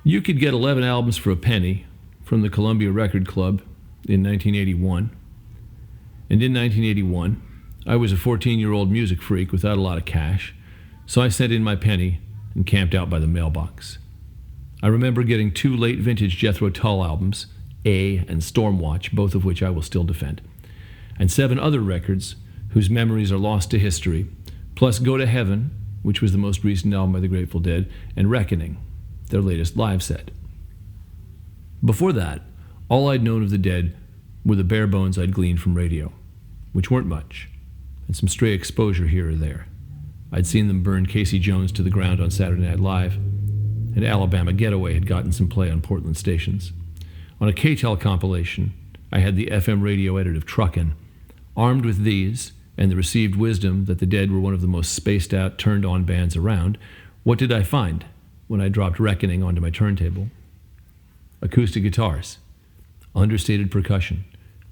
You could get 11 albums for a penny from the Columbia Record Club in 1981. And in 1981, I was a 14-year-old music freak without a lot of cash, so I sent in my penny and camped out by the mailbox. I remember getting 2 late vintage Jethro Tull albums, A and Stormwatch, both of which I will still defend, and 7 other records whose memories are lost to history, plus Go to Heaven, which was the most recent album by the Grateful Dead, and Reckoning, their latest live set. Before that, all I'd known of the Dead were the bare bones I'd gleaned from radio, which weren't much, and some stray exposure here or there. I'd seen them burn Casey Jones to the ground on Saturday Night Live, and Alabama Getaway had gotten some play on Portland stations. On a KTEL compilation, I had the FM radio edit of Truckin'. Armed with these, and the received wisdom that the Dead were one of the most spaced-out, turned-on bands around, what did I find when I dropped Reckoning onto my turntable? Acoustic guitars, understated percussion,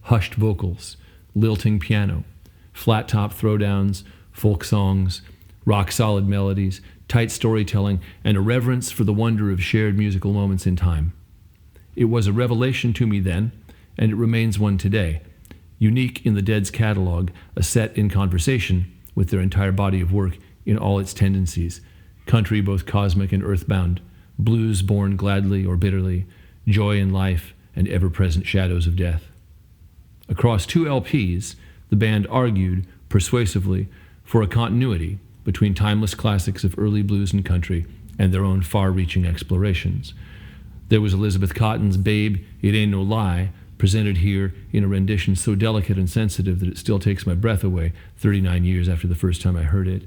hushed vocals, lilting piano, flat-top throwdowns, folk songs, rock-solid melodies, tight storytelling, and a reverence for the wonder of shared musical moments in time. It was a revelation to me then, and it remains one today, unique in the Dead's catalog, a set in conversation with their entire body of work in all its tendencies, country both cosmic and earthbound, blues born gladly or bitterly, joy in life, and ever-present shadows of death. Across 2 LPs, the band argued, persuasively, for a continuity between timeless classics of early blues and country and their own far-reaching explorations. There was Elizabeth Cotton's Babe, It Ain't No Lie, presented here in a rendition so delicate and sensitive that it still takes my breath away 39 years after the first time I heard it.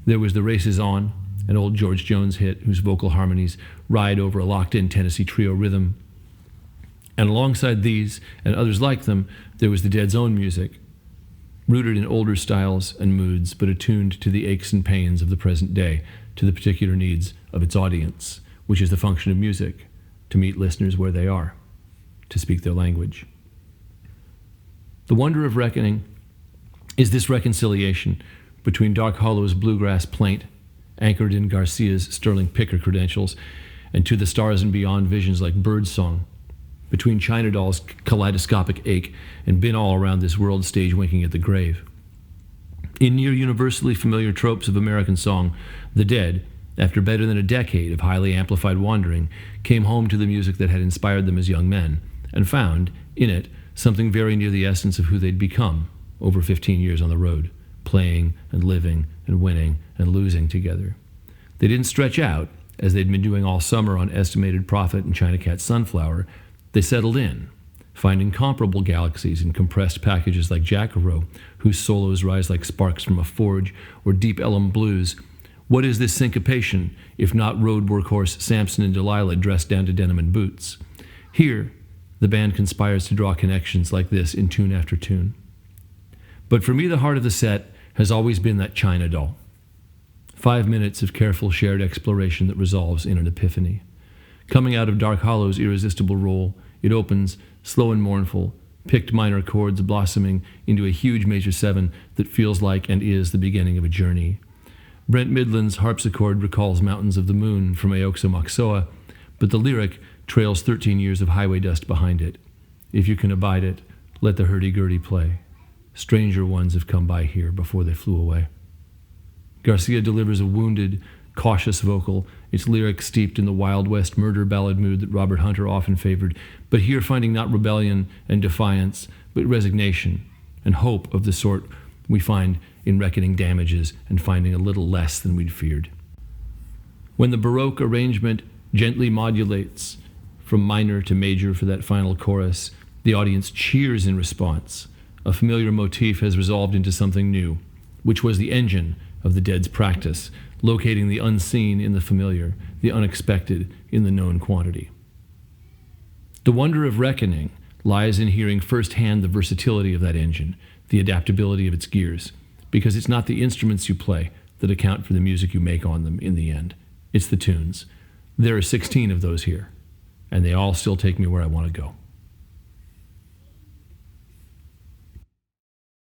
There was The Race Is On, an old George Jones hit whose vocal harmonies ride over a locked-in Tennessee trio rhythm. And alongside these, and others like them, there was the Dead's own music, rooted in older styles and moods, but attuned to the aches and pains of the present day, to the particular needs of its audience, which is the function of music, to meet listeners where they are, to speak their language. The wonder of Reckoning is this reconciliation between Dark Hollow's bluegrass plaint, anchored in Garcia's sterling picker credentials, and To the Stars and Beyond visions like Birdsong, between China Doll's kaleidoscopic ache and Been All Around This World stage winking at the grave. In near universally familiar tropes of American song, the Dead, after better than a decade of highly amplified wandering, came home to the music that had inspired them as young men, and found, in it, something very near the essence of who they'd become over 15 years on the road, playing and living and winning and losing together. They didn't stretch out, as they'd been doing all summer on Estimated Prophet and China Cat Sunflower. They settled in, finding comparable galaxies in compressed packages like Jack-a-Roe, whose solos rise like sparks from a forge, or Deep Ellum Blues. What is this syncopation, if not road workhorse Samson and Delilah dressed down to denim and boots? Here, the band conspires to draw connections like this in tune after tune. But for me, the heart of the set has always been that China Doll. 5 minutes of careful shared exploration that resolves in an epiphany. Coming out of Dark Hollow's irresistible role, it opens, slow and mournful, picked minor chords blossoming into a huge major 7 that feels like and is the beginning of a journey. Brent Midland's harpsichord recalls Mountains of the Moon from Aoxomoxoa, but the lyric trails 13 years of highway dust behind it. If you can abide it, let the hurdy-gurdy play. Stranger ones have come by here before they flew away. Garcia delivers a wounded, cautious vocal, its lyrics steeped in the Wild West murder ballad mood that Robert Hunter often favored, but here finding not rebellion and defiance, but resignation and hope of the sort we find in Reckoning Damages and finding a little less than we'd feared. When the Baroque arrangement gently modulates from minor to major for that final chorus, the audience cheers in response. A familiar motif has resolved into something new, which was the engine of the Dead's practice, locating the unseen in the familiar, the unexpected in the known quantity. The wonder of Reckoning lies in hearing firsthand the versatility of that engine, the adaptability of its gears, because it's not the instruments you play that account for the music you make on them in the end. It's the tunes. There are 16 of those here, and they all still take me where I want to go.